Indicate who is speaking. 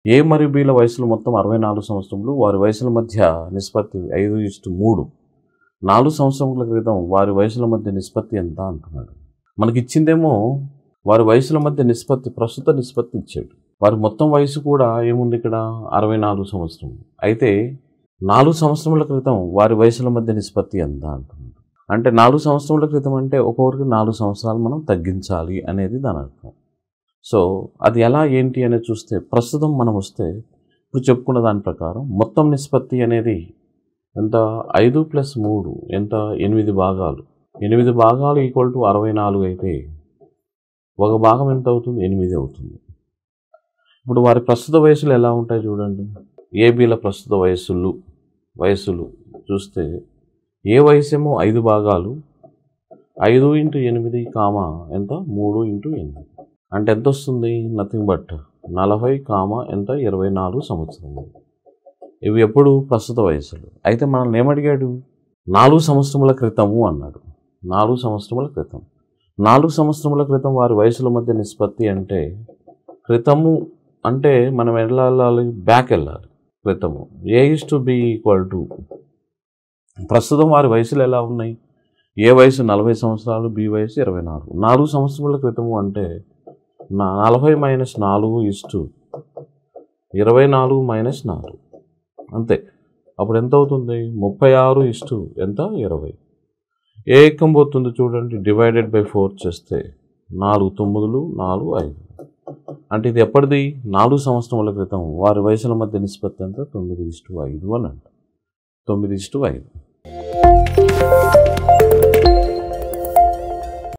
Speaker 1: ఏ మరియు బిల వయసులు మొత్తం 64 సంవత్సరములు. వారి వయసుల మధ్య నిష్పత్తి 5:3. 4 సంవత్సరముల క్రితం వారి వయసుల మధ్య నిష్పత్తి ఎంత అంటున్నాడు. మనకిచ్చిందేమో వారి వయసుల మధ్య నిష్పత్తి, ప్రస్తుత నిష్పత్తి ఇచ్చాడు. వారి మొత్తం వయసు కూడా ఏముంది ఇక్కడ 64 సంవత్సరములు. అయితే 4 సంవత్సరముల క్రితం వారి వయసుల మధ్య నిష్పత్తి ఎంత అంటున్నాడు. అంటే 4 సంవత్సరముల క్రితం అంటే ఒక్కొక్కరికి 4 సంవత్సరాలు మనం తగ్గించాలి అనేది దాని అర్థం. సో అది ఎలా ఏంటి అనేది చూస్తే ప్రస్తుతం మనం వస్తే ఇప్పుడు చెప్పుకున్న దాని ప్రకారం మొత్తం నిష్పత్తి అనేది ఎంత 5+3 ఎంత 8 భాగాలు. 8 భాగాలు ఈక్వల్ టు 64 అయితే ఒక భాగం ఎంత అవుతుంది 8 అవుతుంది. ఇప్పుడు వారి ప్రస్తుత వయసులు ఎలా ఉంటాయి చూడండి. ఏబీల ప్రస్తుత వయసులు చూస్తే ఏ వయసేమో 5 భాగాలు 5 × 8 కామా ఎంత 3 × 8 అంటే ఎంత వస్తుంది నథింగ్ బట్ 40 కామా ఎంత 24 సంవత్సరములు. ఇవి ఎప్పుడు ప్రస్తుత వయసులు. అయితే మనల్ని ఏమడిగాడు 4 సంవత్సరముల క్రితము అన్నాడు. 4 సంవత్సరముల క్రితం 4 సంవత్సరముల క్రితం వారి వయసుల మధ్య నిష్పత్తి అంటే క్రితము అంటే మనం వెళ్ళాలి బ్యాక్ వెళ్ళాలి. క్రితము A:B ఈక్వల్ టు ప్రస్తుతం వారి వయసులు ఎలా ఉన్నాయి. ఏ వయసు 40 సంవత్సరాలు, బి వయసు 24. 4 సంవత్సరముల క్రితము అంటే 40 - 4 24 - 4 అంతే. అప్పుడు ఎంత అవుతుంది 36 ఎంత 20. ఏ ఎక్కం పోతుంది చూడండి. డివైడెడ్ బై 4 చేస్తే 4 9 4 5 అంటే ఇది ఎప్పటిది 4 సంవత్సరముల క్రితం వారి వయసుల మధ్య నిష్పత్తి ఎంత 9:5 అని అంట. 9:5.